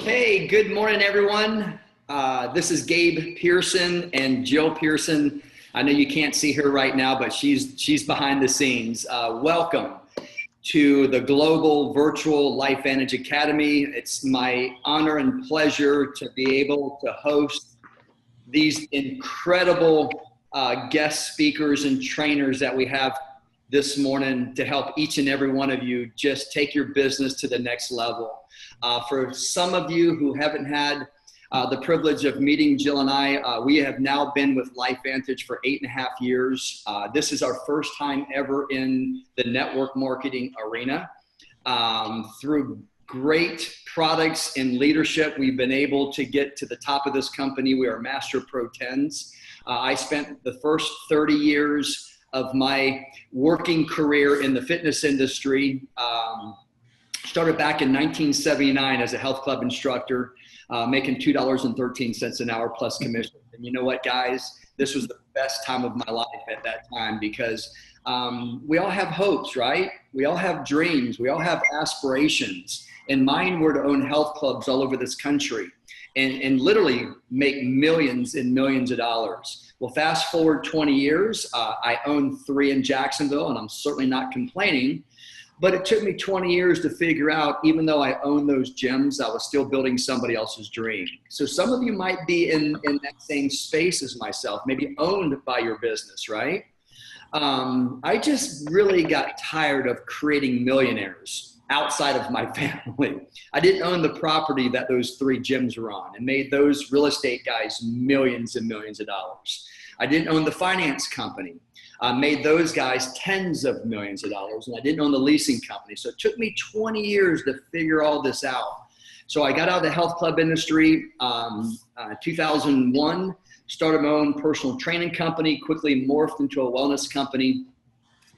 Okay, good morning, everyone. This is Gabe Pearson and Jill Pearson. I know you can't see her right now, but she's behind the scenes. Welcome to the Global Virtual LifeVantage Academy. It's my honor and pleasure to be able to host these incredible guest speakers and trainers that we have this morning to help each and every one of you just take your business to the next level. For some of you who haven't had the privilege of meeting Jill and I, we have now been with LifeVantage for 8.5 years. This is our first time ever in the network marketing arena. Through great products and leadership, we've been able to get to the top of this company. We are Master Pro 10s. I spent the first 30 years of my working career in the fitness industry. Started back in 1979 as a health club instructor, making $2.13 an hour plus commission. And you know what, guys? This was the best time of my life at that time because we all have hopes, right? We all have dreams. We all have aspirations. And mine were to own health clubs all over this country and literally make millions and millions of dollars. Well, fast forward 20 years, I own 3 in Jacksonville, and I'm certainly not complaining. But it took me 20 years to figure out, even though I own those gyms, I was still building somebody else's dream. So some of you might be in that same space as myself, maybe owned by your business, right? I just really got tired of creating millionaires outside of my family. I didn't own the property that those 3 gyms were on and made those real estate guys millions and millions of dollars. I didn't own the finance company. Made those guys tens of millions of dollars, and I didn't own the leasing company. So it took me 20 years to figure all this out. So I got out of the health club industry 2001, started my own personal training company, quickly morphed into a wellness company,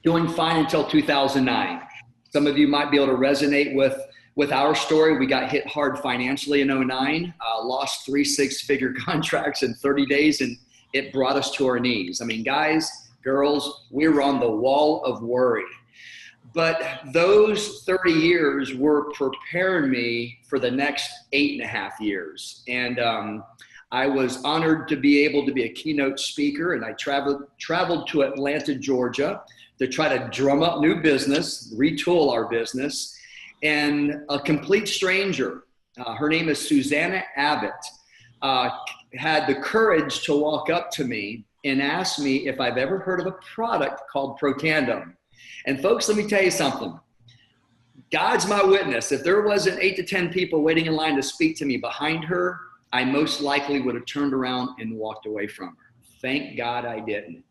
doing fine until 2009. Some of you might be able to resonate with our story. We got hit hard financially in 2009, lost 3 6-figure contracts in 30 days, and it brought us to our knees. I mean, guys, girls, we were on the wall of worry. But those 30 years were preparing me for the next 8.5 years. And I was honored to be able to be a keynote speaker, and I traveled to Atlanta, Georgia to try to drum up new business, retool our business. And a complete stranger, her name is Susanna Abbott, had the courage to walk up to me and asked me if I've ever heard of a product called Protandem. And folks, let me tell you something. God's my witness. If there wasn't 8 to 10 people waiting in line to speak to me behind her, I most likely would have turned around and walked away from her. Thank God I didn't.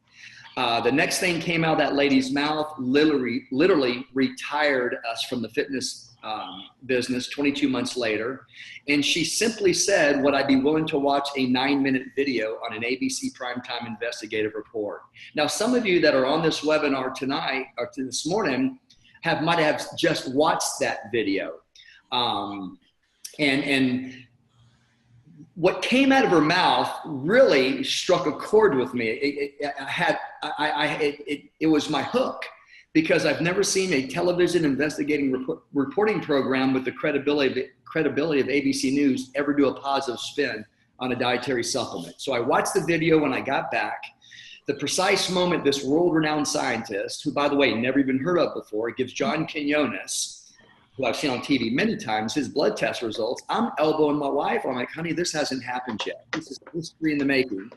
The next thing came out of that lady's mouth, literally retired us from the fitness business 22 months later. And she simply said, would I be willing to watch a 9-minute video on an ABC primetime investigative report? Now, some of you that are on this webinar tonight or this morning might have just watched that video. And what came out of her mouth really struck a chord with me. It was my hook, because I've never seen a television investigating reporting program with the credibility of ABC News ever do a positive spin on a dietary supplement. So I watched the video when I got back. The precise moment this world-renowned scientist, who, by the way, never even heard of before, gives John Quinones, who I've seen on TV many times, his blood test results. I'm elbowing my wife. I'm like, honey, this hasn't happened yet. This is history in the making.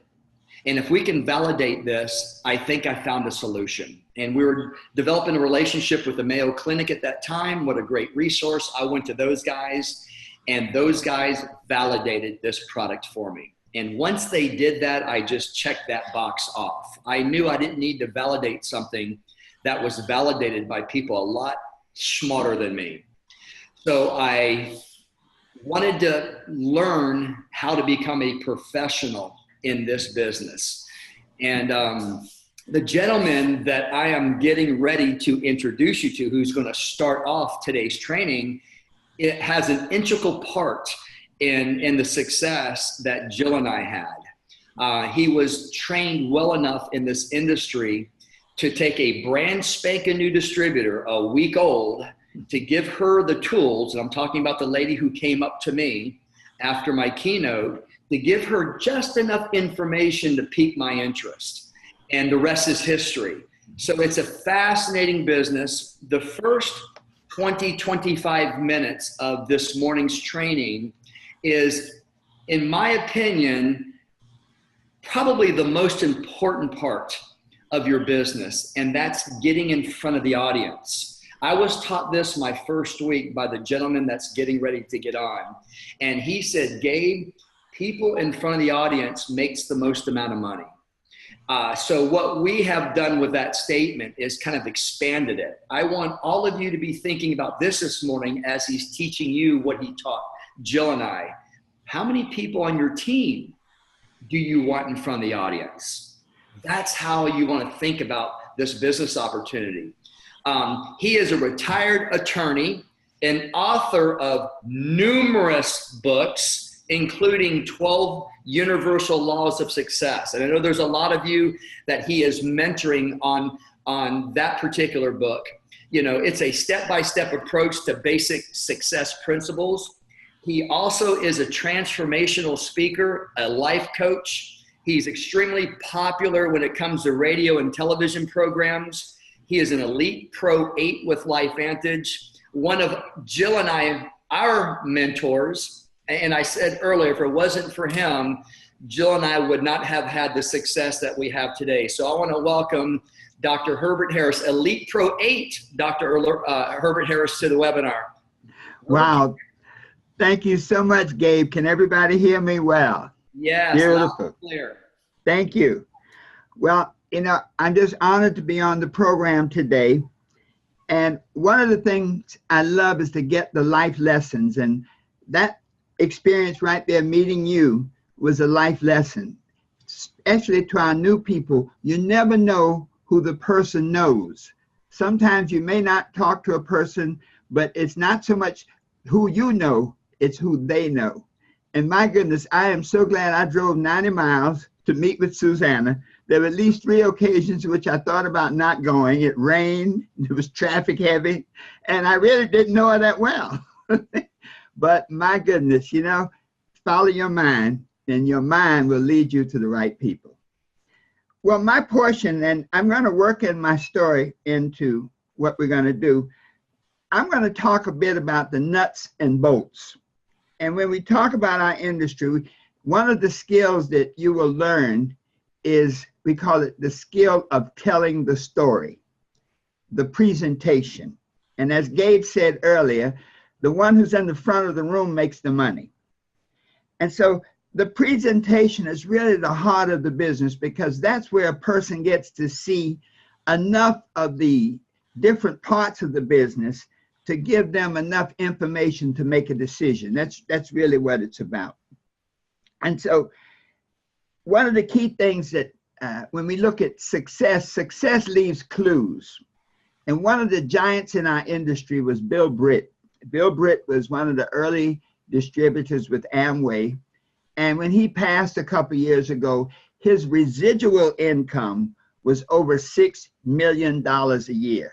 And if we can validate this, I think I found a solution. And we were developing a relationship with the Mayo Clinic at that time. What a great resource. I went to those guys, and those guys validated this product for me. And once they did that, I just checked that box off. I knew I didn't need to validate something that was validated by people a lot smarter than me. So I wanted to learn how to become a professional in this business. And the gentleman that I am getting ready to introduce you to, who's going to start off today's training, it has an integral part in the success that Jill and I had. He was trained well enough in this industry to take a brand spanking new distributor, a week old, to give her the tools, and I'm talking about the lady who came up to me, after my keynote to give her just enough information to pique my interest. And the rest is history. So it's a fascinating business. The first 25 minutes of this morning's training is, in my opinion, probably the most important part of your business, and that's getting in front of the audience. I was taught this my first week by the gentleman that's getting ready to get on. And he said, Gabe, people in front of the audience makes the most amount of money. So what we have done with that statement is kind of expanded it. I want all of you to be thinking about this morning as he's teaching you what he taught Jill and I. How many people on your team do you want in front of the audience? That's how you want to think about this business opportunity. He is a retired attorney and author of numerous books, including 12 Universal Laws of Success. And I know there's a lot of you that he is mentoring on that particular book. You know, it's a step-by-step approach to basic success principles. He also is a transformational speaker, a life coach. He's extremely popular when it comes to radio and television programs. He is an elite Pro 8 with LifeVantage. One of Jill and I, our mentors. And I said earlier, if it wasn't for him, Jill and I would not have had the success that we have today. So I want to welcome Dr. Herbert Harris, Elite Pro 8, Dr. Herbert Harris, to the webinar. Wow. Thank you so much, Gabe. Can everybody hear me well? Yes, beautiful. Clear. Thank you. Well, you know, I'm just honored to be on the program today. And one of the things I love is to get the life lessons. And that experience right there, meeting you, was a life lesson. Especially to our new people, you never know who the person knows. Sometimes you may not talk to a person, but it's not so much who you know, it's who they know. And my goodness, I am so glad I drove 90 miles to meet with Susanna. There were at least 3 occasions in which I thought about not going. It rained, there was traffic heavy, and I really didn't know her that well. But my goodness, you know, follow your mind, and your mind will lead you to the right people. Well, my portion, and I'm going to work in my story into what we're going to do. I'm going to talk a bit about the nuts and bolts. And when we talk about our industry, one of the skills that you will learn is, we call it the skill of telling the story, the presentation. And as Gabe said earlier, the one who's in the front of the room makes the money. And so the presentation is really the heart of the business, because that's where a person gets to see enough of the different parts of the business to give them enough information to make a decision. That's really what it's about. And so one of the key things that when we look at success, success leaves clues. And one of the giants in our industry was Bill Britt. Bill Britt was one of the early distributors with Amway. And when he passed a couple years ago, his residual income was over $6 million a year.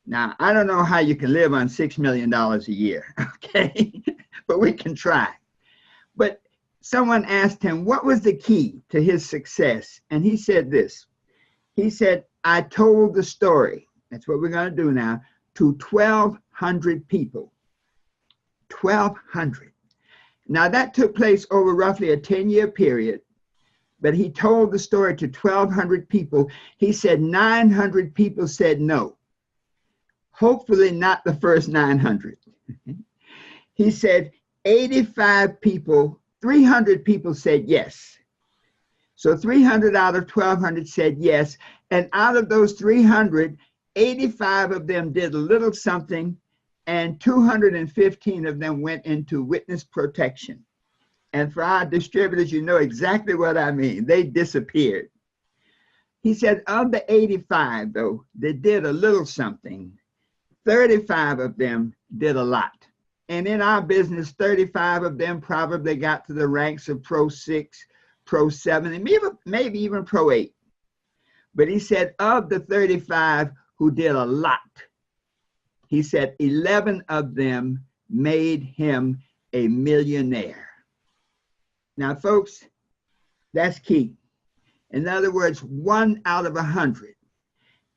Now, I don't know how you can live on $6 million a year, okay? But we can try. But someone asked him, what was the key to his success? And he said this. He said, I told the story, that's what we're going to do now, to 1,200 people. 1,200. Now, that took place over roughly a 10-year period, but he told the story to 1,200 people. He said 900 people said no. Hopefully not the first 900. He said 85 people, 300 people said yes. So 300 out of 1,200 said yes. And out of those 300, 85 of them did a little something, and 215 of them went into witness protection. And for our distributors, you know exactly what I mean. They disappeared. He said of the 85, though, that did a little something, 35 of them did a lot. And in our business, 35 of them probably got to the ranks of Pro 6, Pro 7, and maybe even Pro 8. But he said of the 35 who did a lot, he said 11 of them made him a millionaire. Now, folks, that's key. In other words, 1 out of 100.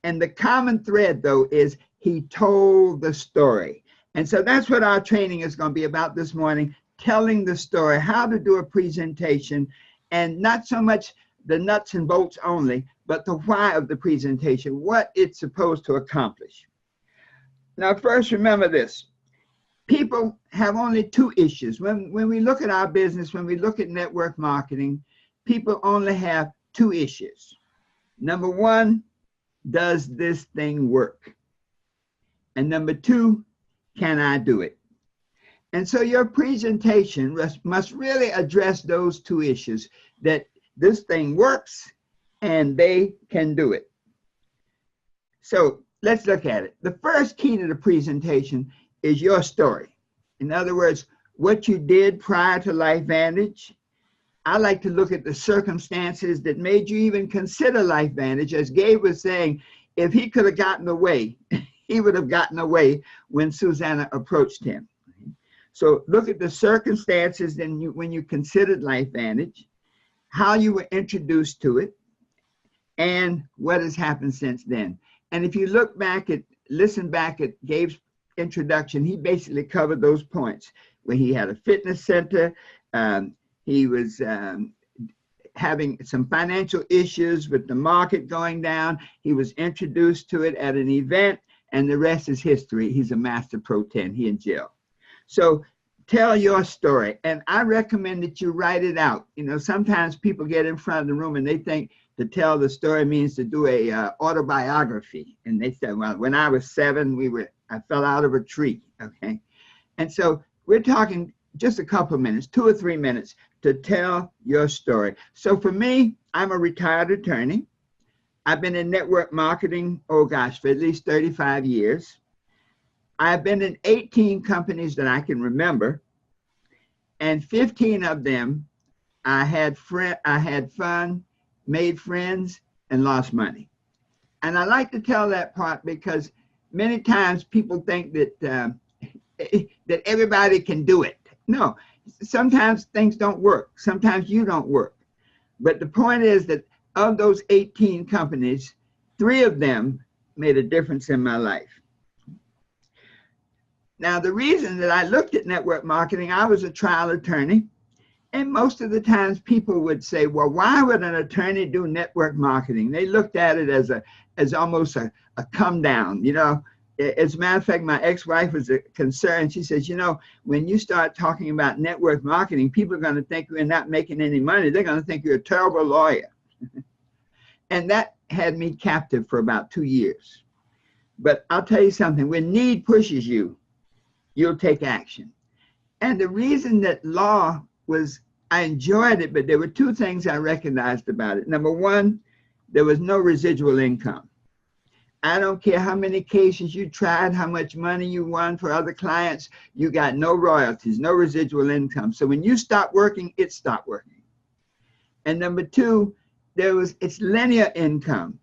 And the common thread, though, is he told the story. And so that's what our training is going to be about this morning, telling the story, how to do a presentation, and not so much the nuts and bolts only, but the why of the presentation, what it's supposed to accomplish. Now, first, remember this. People have only 2 issues. When we look at our business, when we look at network marketing, people only have 2 issues. Number 1, does this thing work? And number 2, can I do it? And so your presentation must really address those 2 issues, that this thing works and they can do it. So let's look at it. The first key to the presentation is your story. In other words, what you did prior to LifeVantage. I like to look at the circumstances that made you even consider LifeVantage. As Gabe was saying, if he could have gotten away, he would have gotten away when Susanna approached him. So look at the circumstances when you considered LifeVantage, how you were introduced to it, and what has happened since then. And if you listen back at Gabe's introduction, he basically covered those points where he had a fitness center, he was having some financial issues with the market going down. He was introduced to it at an event, and the rest is history. He's a master Pro 10, he and Jill. So tell your story, and I recommend that you write it out. You know, sometimes people get in front of the room and they think to tell the story means to do a autobiography. And they said, well, when I was 7, I fell out of a tree, okay? And so we're talking just a couple of minutes, 2 or 3 minutes, to tell your story. So for me, I'm a retired attorney. I've been in network marketing, for at least 35 years. I've been in 18 companies that I can remember, and 15 of them, I had fun, made friends, and lost money. And I like to tell that part because many times people think that that everybody can do it. No, sometimes things don't work. Sometimes you don't work. But the point is that of those 18 companies, 3 of them made a difference in my life. Now, the reason that I looked at network marketing, I was a trial attorney. And most of the times people would say, well, why would an attorney do network marketing? They looked at it as almost a come down, you know. As a matter of fact, my ex-wife was concerned. She says, you know, when you start talking about network marketing, people are going to think you're not making any money. They're going to think you're a terrible lawyer. And that had me captive for about 2 years. But I'll tell you something, when need pushes you, you'll take action. And the reason that law was, I enjoyed it, but there were 2 things I recognized about it. Number 1, there was no residual income. I don't care how many cases you tried, how much money you won for other clients, you got no royalties, no residual income. So when you stop working, it stopped working. And number 2, it's linear income,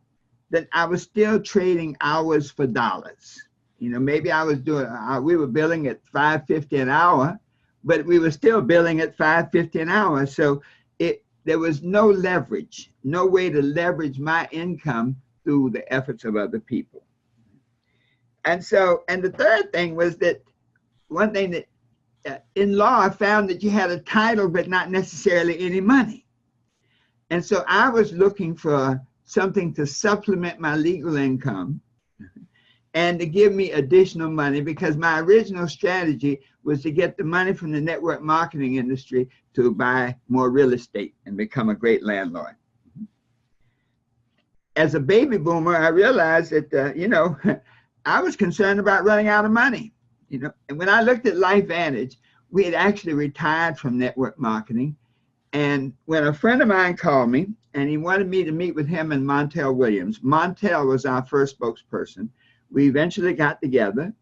that I was still trading hours for dollars. You know, maybe I was we were billing at $5.50 an hour, but we were still billing at $5.50 an hour. So there was no leverage, no way to leverage my income through the efforts of other people. And the third thing was that one thing that in law, I found that you had a title, but not necessarily any money. And so I was looking for something to supplement my legal income and to give me additional money, because my original strategy was to get the money from the network marketing industry to buy more real estate and become a great landlord. As a baby boomer, I realized that, you know, I was concerned about running out of money, you know. And when I looked at LifeVantage, we had actually retired from network marketing. And when a friend of mine called me and he wanted me to meet with him and Montel Williams, Montel was our first spokesperson. We eventually got together.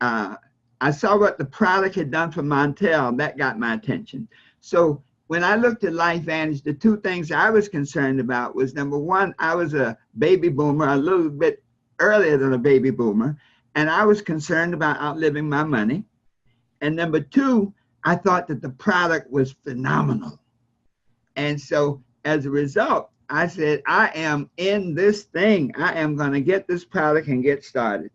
I saw what the product had done for Montel, that got my attention. So when I looked at LifeVantage, the 2 things I was concerned about was, number 1, I was a baby boomer, a little bit earlier than a baby boomer, and I was concerned about outliving my money. And number 2, I thought that the product was phenomenal. And so as a result, I said, I am in this thing. I am going to get this product and get started.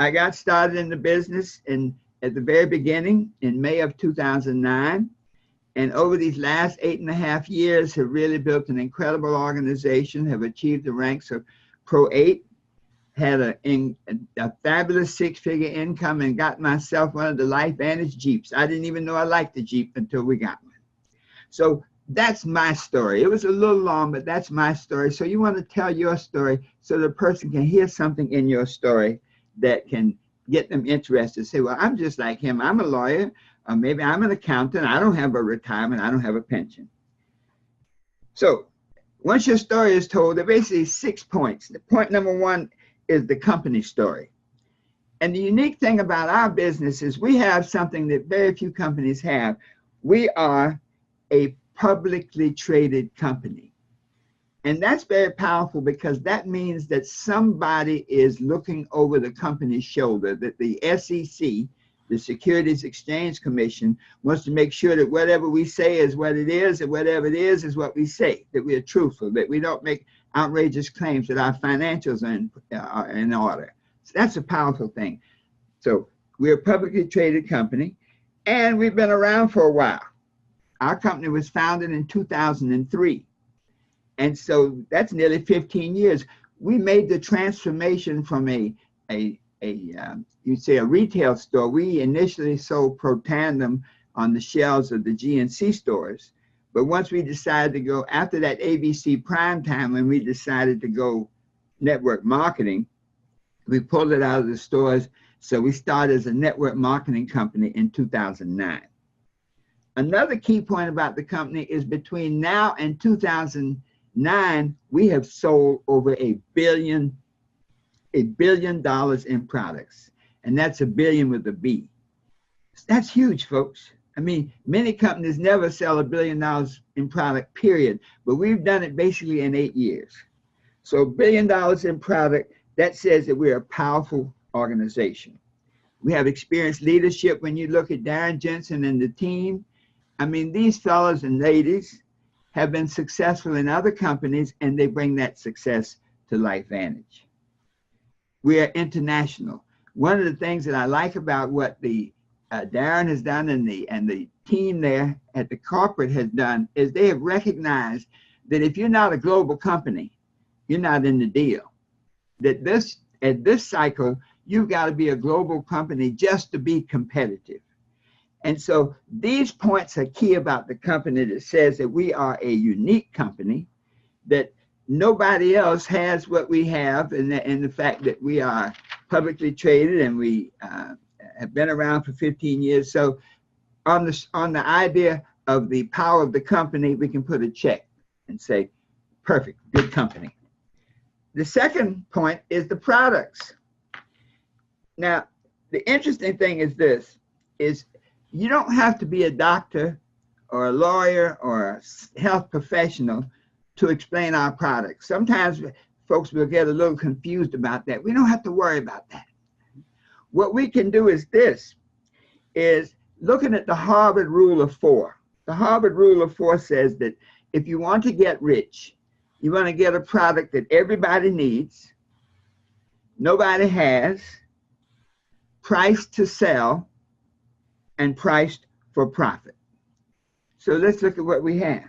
I got started in the business at the very beginning in May of 2009. And over these last 8.5 years have really built an incredible organization, have achieved the ranks of Pro 8, had a fabulous 6-figure income, and got myself one of the Life Vantage Jeeps. I didn't even know I liked the Jeep until we got one. So that's my story. It was a little long, but that's my story. So you want to tell your story so the person can hear something in your story that can get them interested. Say, well, I'm just like him. I'm a lawyer, or maybe I'm an accountant. I don't have a retirement. I don't have a pension. So once your story is told, there are basically 6 points. The point number 1 is the company story. And the unique thing about our business is we have something that very few companies have. We are a publicly traded company. And that's very powerful because that means that somebody is looking over the company's shoulder, that the SEC, the Securities Exchange Commission, wants to make sure that whatever we say is what it is, and whatever it is what we say, that we are truthful, that we don't make outrageous claims, that our financials are in order. So that's a powerful thing. So we're a publicly traded company, and we've been around for a while. Our company was founded in 2003. And so that's nearly 15 years. We made the transformation from you'd say a retail store. We initially sold Pro Tandem on the shelves of the GNC stores. But once we decided to go, after that ABC prime time, when we decided to go network marketing, we pulled it out of the stores. So we started as a network marketing company in 2009. Another key point about the company is between now and 2009, we have sold over $1 billion in products. And that's a billion with a B. That's huge, folks. I mean, many companies never sell $1 billion in product, period. But we've done it basically in 8 years. So $1 billion in product, that says that we're a powerful organization. We have experienced leadership. When you look at Darren Jensen and the team, I mean, these fellows and ladies have been successful in other companies, and they bring that success to Life Vantage. We are international. One of the things that I like about what the Darren has done and the team there at the corporate has done is they have recognized that if you're not a global company, you're not in the deal. That at this cycle, you've got to be a global company just to be competitive. And so these points are key about the company that says that we are a unique company, that nobody else has what we have, and the fact that we are publicly traded and we have been around for 15 years. So on the idea of the power of the company, we can put a check and say, perfect, good company. The second point is the products. Now, the interesting thing is this, is you don't have to be a doctor or a lawyer or a health professional to explain our products. Sometimes folks will get a little confused about that. We don't have to worry about that. What we can do is this, is looking at the Harvard Rule of 4. The Harvard Rule of 4 says that if you want to get rich, you want to get a product that everybody needs, nobody has, priced to sell, and priced for profit. So let's look at what we have.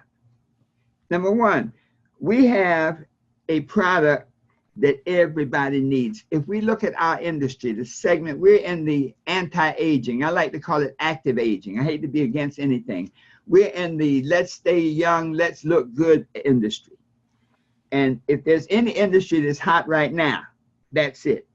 Number 1, we have a product that everybody needs. If we look at our industry, the segment, we're in the anti-aging. I like to call it active aging. I hate to be against anything. We're in the let's stay young, let's look good industry. And if there's any industry that's hot right now, that's it.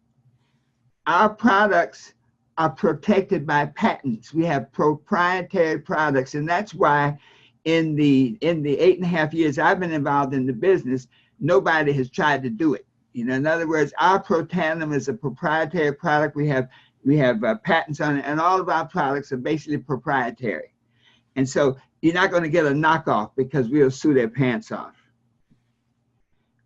Our products are protected by patents. We have proprietary products, and that's why in the 8.5 years I've been involved in the business, nobody has tried to do it. You know, in other words, our Pro Tandem is a proprietary product. We have patents on it, and all of our products are basically proprietary. And so you're not going to get a knockoff because we'll sue their pants off.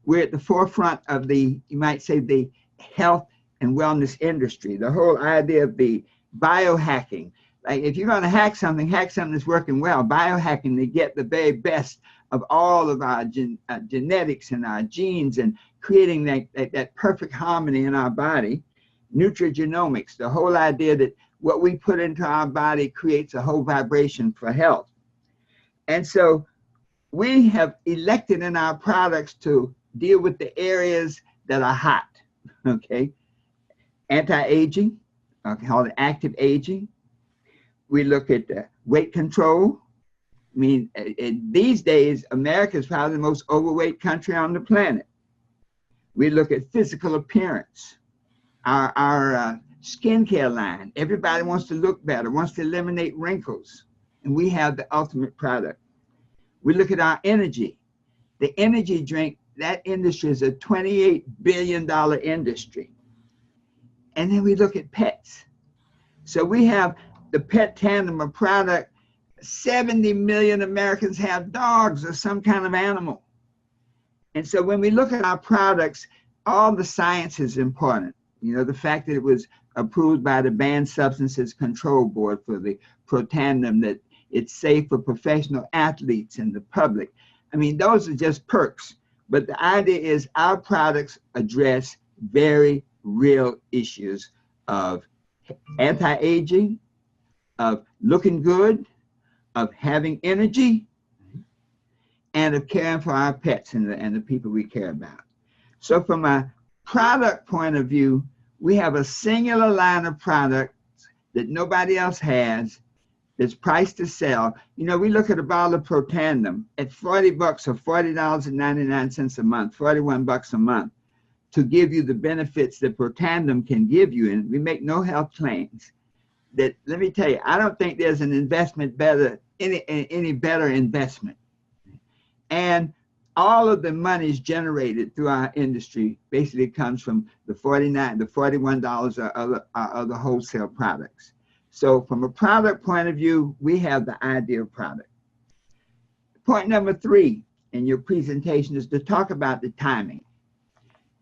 We're at the forefront of the, you might say, the health and wellness industry. The whole idea of the biohacking, Like if you're going to hack something that's working well. Biohacking, they get the very best of all of our genetics and our genes and creating that perfect harmony in our body. Nutrigenomics, the whole idea that what we put into our body creates a whole vibration for health. And so we have elected in our products to deal with the areas that are hot, okay? Anti-aging, I call it active aging. We look at weight control. I mean, these days, America is probably the most overweight country on the planet. We look at physical appearance, our skincare line. Everybody wants to look better, wants to eliminate wrinkles, and we have the ultimate product. We look at our energy. The energy drink, that industry is a $28 billion industry. And then we look at pets. So we have the Pet Tandem, a product. 70 million Americans have dogs or some kind of animal. And so when we look at our products, all the science is important. You know, the fact that it was approved by the Banned Substances Control Board for the Protandim, that it's safe for professional athletes and the public. I mean, those are just perks. But the idea is our products address very real issues of anti-aging, of looking good, of having energy, and of caring for our pets and the people we care about. So from a product point of view, we have a singular line of products that nobody else has that's priced to sell. You know, we look at a bottle of Protandim at $40 or $40.99 a month, 41 bucks a month, to give you the benefits that Protandim can give you. And we make no health claims. That, let me tell you, I don't think there's an investment better, any better investment. And all of the monies generated through our industry basically comes from the $41 of the wholesale products. So from a product point of view, we have the ideal product. Point number 3 in your presentation is to talk about the timing.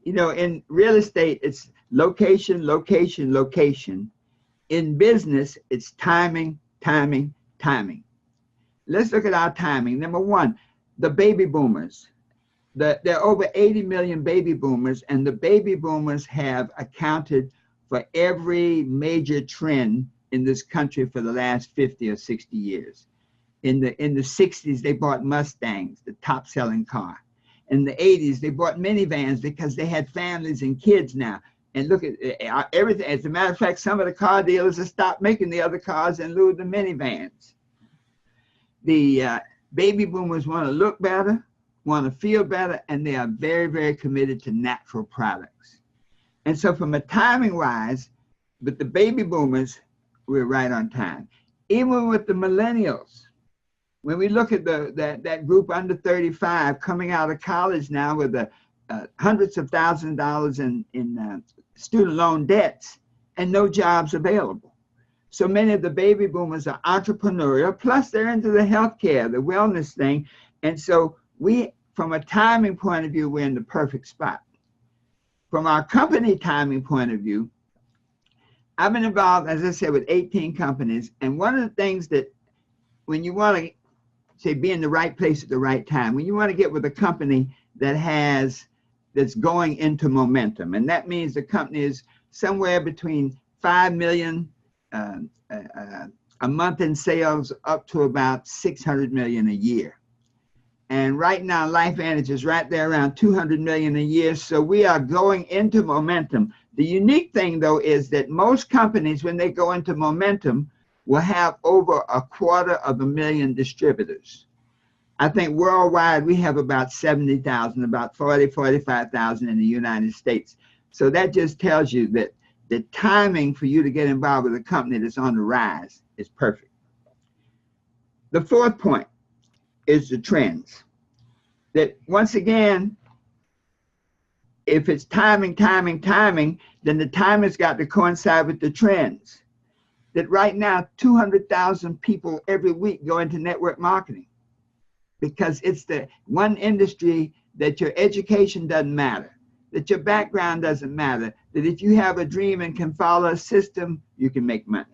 You know, in real estate, it's location, location, location. In business, it's timing, timing, timing. Let's look at our timing. Number 1, the baby boomers. There are over 80 million baby boomers, and the baby boomers have accounted for every major trend in this country for the last 50 or 60 years. In the 60s, they bought Mustangs, the top selling car. In the 80s, they bought minivans because they had families and kids now. And look at everything. As a matter of fact, some of the car dealers have stopped making the other cars in lieu of the minivans. The baby boomers want to look better, want to feel better, and they are very, very committed to natural products. And so from a timing wise, with the baby boomers, we're right on time. Even with the millennials, when we look at that group under 35 coming out of college now with hundreds of thousands of dollars in student loan debts and no jobs available. So many of the baby boomers are entrepreneurial, plus they're into the healthcare, the wellness thing. And so we, from a timing point of view, we're in the perfect spot. From our company timing point of view, I've been involved, as I said, with 18 companies. And one of the things that when you want to say be in the right place at the right time, when you want to get with a company that's going into momentum, and that means the company is somewhere between 5 million a month in sales up to about 600 million a year. And right now, LifeVantage is right there around 200 million a year. So we are going into momentum. The unique thing, though, is that most companies, when they go into momentum, will have over 250,000 distributors. I think worldwide, we have about 70,000, about 45,000 in the United States. So that just tells you that the timing for you to get involved with a company that's on the rise is perfect. The 4th point is the trends. That once again, if it's timing, timing, timing, then the timing's got to coincide with the trends. That right now, 200,000 people every week go into network marketing because it's the one industry that your education doesn't matter, that your background doesn't matter, that if you have a dream and can follow a system, you can make money.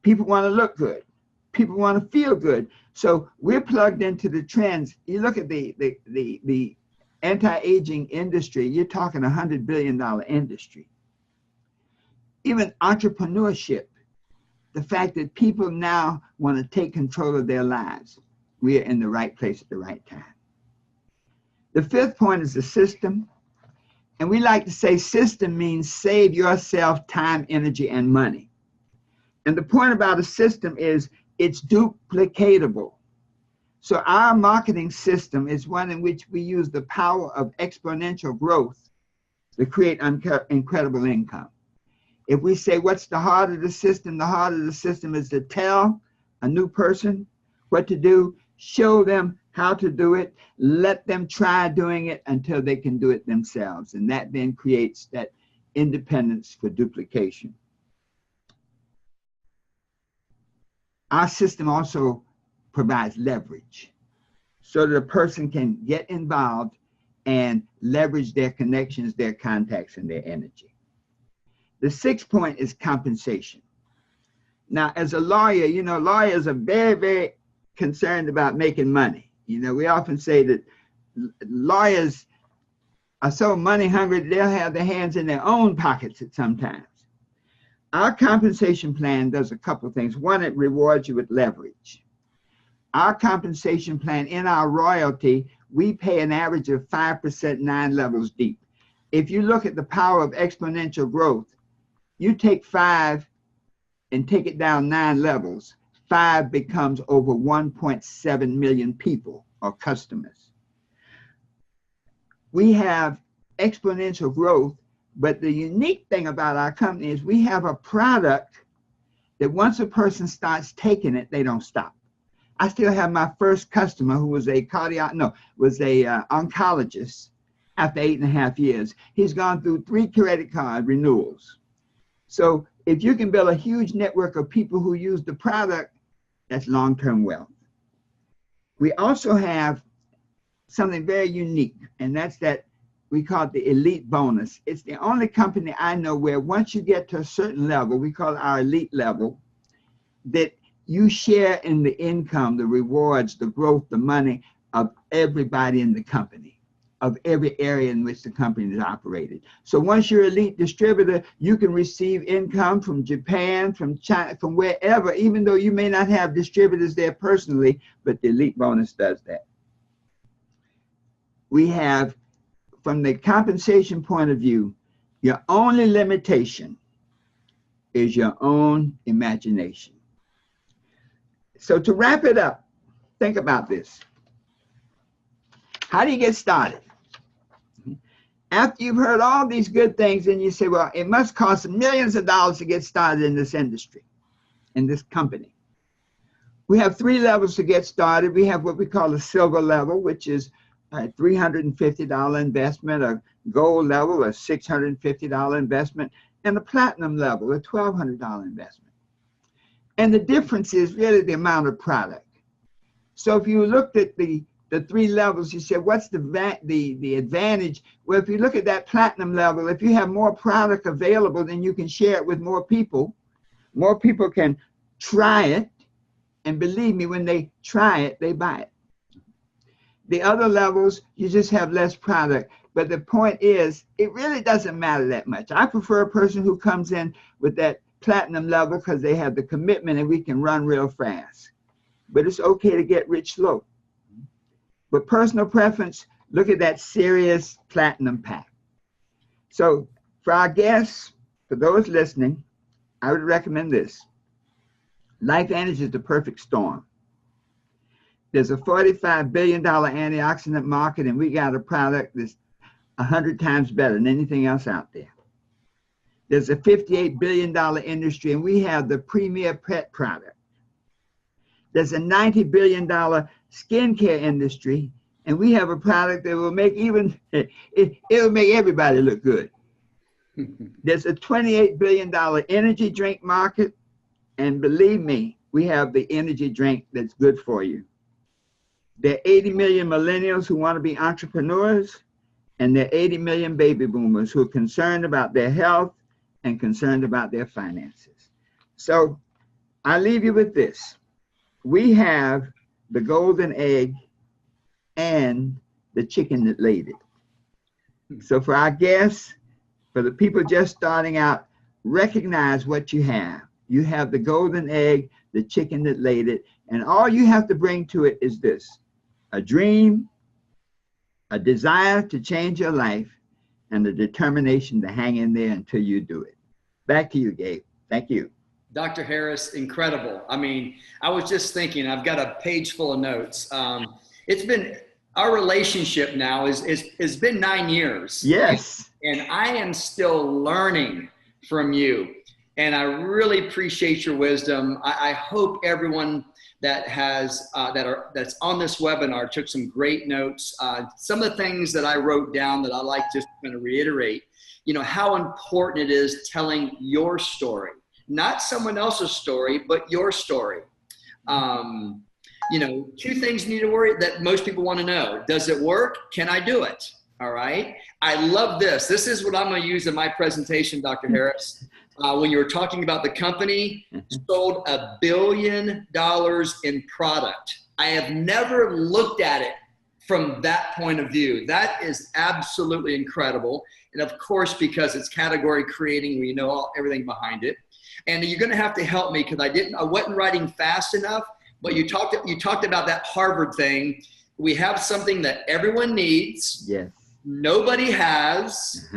People want to look good. People want to feel good. So we're plugged into the trends. You look at the anti-aging industry, you're talking $100 billion industry. Even entrepreneurship, the fact that people now want to take control of their lives. We are in the right place at the right time. The fifth point is the system. And we like to say system means save yourself time, energy, and money. And the point about a system is it's duplicatable. So our marketing system is one in which we use the power of exponential growth to create incredible income. If we say, what's the heart of the system? The heart of the system is to tell a new person what to do, show them how to do it, let them try doing it until they can do it themselves. And that then creates that independence for duplication. Our system also provides leverage so that a person can get involved and leverage their connections, their contacts, and their energy. The sixth point is compensation. Now, as a lawyer, you know, lawyers are very, very concerned about making money. You know, we often say that lawyers are so money hungry, they'll have their hands in their own pockets at some times. Our compensation plan does a couple of things. One, it rewards you with leverage. Our compensation plan in our royalty, we pay an average of 5% 9 levels deep. If you look at the power of exponential growth, you take 5 and take it down 9 levels, 5 becomes over 1.7 million people or customers. We have exponential growth, but the unique thing about our company is we have a product that once a person starts taking it, they don't stop. I still have my first customer who was a oncologist after 8.5 years. He's gone through 3 credit card renewals. So if you can build a huge network of people who use the product, that's long-term wealth. We also have something very unique, and that's that we call it the elite bonus. It's the only company I know where once you get to a certain level, we call it our elite level, that you share in the income, the rewards, the growth, the money of everybody in the company, of every area in which the company is operated. So once you're elite distributor, you can receive income from Japan, from China, from wherever, even though you may not have distributors there personally, but the elite bonus does that. We have, from the compensation point of view, your only limitation is your own imagination. So to wrap it up, think about this. How do you get started? After you've heard all these good things, and you say, well, it must cost millions of dollars to get started in this industry, in this company. We have 3 levels to get started. We have what we call a silver level, which is a $350 investment, a gold level, a $650 investment, and a platinum level, a $1,200 investment. And the difference is really the amount of product. So if you looked at the 3 levels, you said, what's the advantage? Well, if you look at that platinum level, if you have more product available, then you can share it with more people. More people can try it. And believe me, when they try it, they buy it. The other levels, you just have less product. But the point is, it really doesn't matter that much. I prefer a person who comes in with that platinum level because they have the commitment and we can run real fast. But it's okay to get rich slow. But personal preference, look at that serious platinum pack. So for our guests, for those listening, I would recommend this. LifeVantage is the perfect storm. There's a $45 billion antioxidant market, and we got a product that's 100 times better than anything else out there. There's a $58 billion industry, and we have the premier pet product. There's a $90 billion skincare industry, and we have a product that will make it'll make everybody look good. There's a $28 billion energy drink market, and believe me, we have the energy drink that's good for you. There are 80 million millennials who want to be entrepreneurs, and there are 80 million baby boomers who are concerned about their health and concerned about their finances. So I leave you with this. We have the golden egg and the chicken that laid it. So for our guests, for the people just starting out, recognize what you have. You have the golden egg, the chicken that laid it, and all you have to bring to it is this: a dream, a desire to change your life, and the determination to hang in there until you do it. Back to you, Gabe. Thank you. Dr. Harris, incredible. I mean, I was just thinking, I've got a page full of notes. It's been, our relationship now has been 9 years. Yes. And I am still learning from you. And I really appreciate your wisdom. I hope everyone that has that's on this webinar took some great notes. Some of the things that I wrote down that I like just to reiterate, you know, how important it is telling your story, not someone else's story, but your story. You know, 2 things you need to worry that most people want to know. Does it work? Can I do it? All right. I love this. This is what I'm going to use in my presentation, Dr. Harris. When you were talking about the company, sold $1 billion in product. I have never looked at it from that point of view. That is absolutely incredible. And of course, because it's category creating, we know everything behind it. And you're going to have to help me because I wasn't writing fast enough. But you talked about that Harvard thing. We have something that everyone needs. Yes. Nobody has.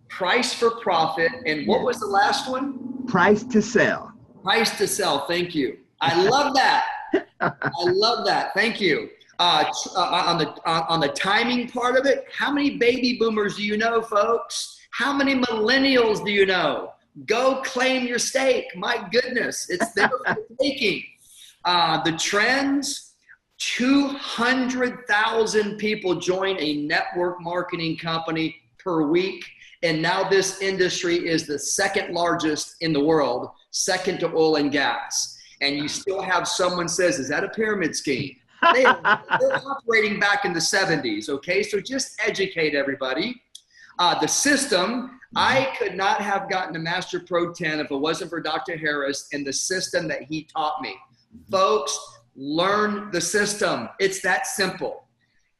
Price for profit. And what was the last one? Price to sell. Price to sell. Thank you. I love that. I love that. Thank you. On the timing part of it, how many baby boomers do you know, folks? How many millennials do you know? Go claim your stake. My goodness, it's there for the taking. The trends, 200,000 people join a network marketing company per week. And now this industry is the 2nd largest in the world, second to oil and gas. And you still have someone says, is that a pyramid scheme? They're operating back in the 70s, okay? So just educate everybody. The system, I could not have gotten a Master Pro 10 if it wasn't for Dr. Harris and the system that he taught me. Folks, learn the system. It's that simple.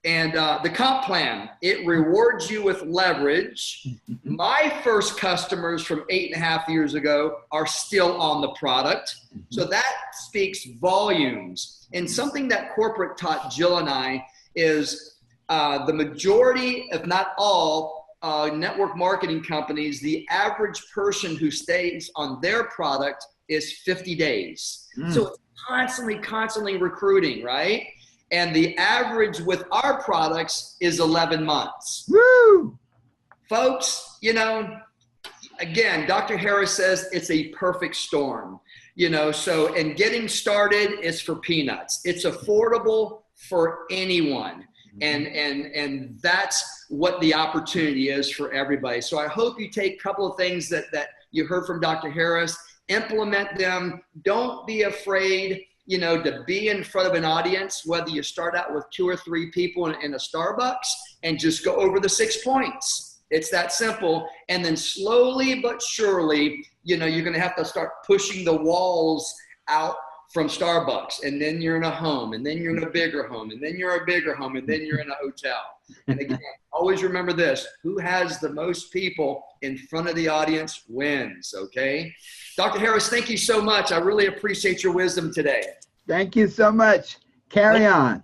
And the comp plan, it rewards you with leverage. My first customers from 8.5 years ago are still on the product. So that speaks volumes. And something that corporate taught Jill and I is the majority, if not all, network marketing companies, the average person who stays on their product is 50 days. So it's constantly recruiting, right? And the average with our products is 11 months. Woo! Folks, you know, again, Dr. Harris says it's a perfect storm, you know, so, and getting started is for peanuts. It's affordable for anyone. And that's what the opportunity is for everybody. So I hope you take a couple of things that you heard from Dr. Harris, implement them. Don't be afraid, you know, to be in front of an audience, whether you start out with 2 or 3 people in a Starbucks and just go over the 6 points. It's that simple. And then slowly but surely, you know, you're going to have to start pushing the walls out from Starbucks. And then you're in a home, and then you're in a bigger home, and then you're a bigger home, and then you're in a hotel. And again, always remember this: who has the most people in front of the audience wins, okay? Dr. Harris, thank you so much. I really appreciate your wisdom today. Thank you so much. Carry on.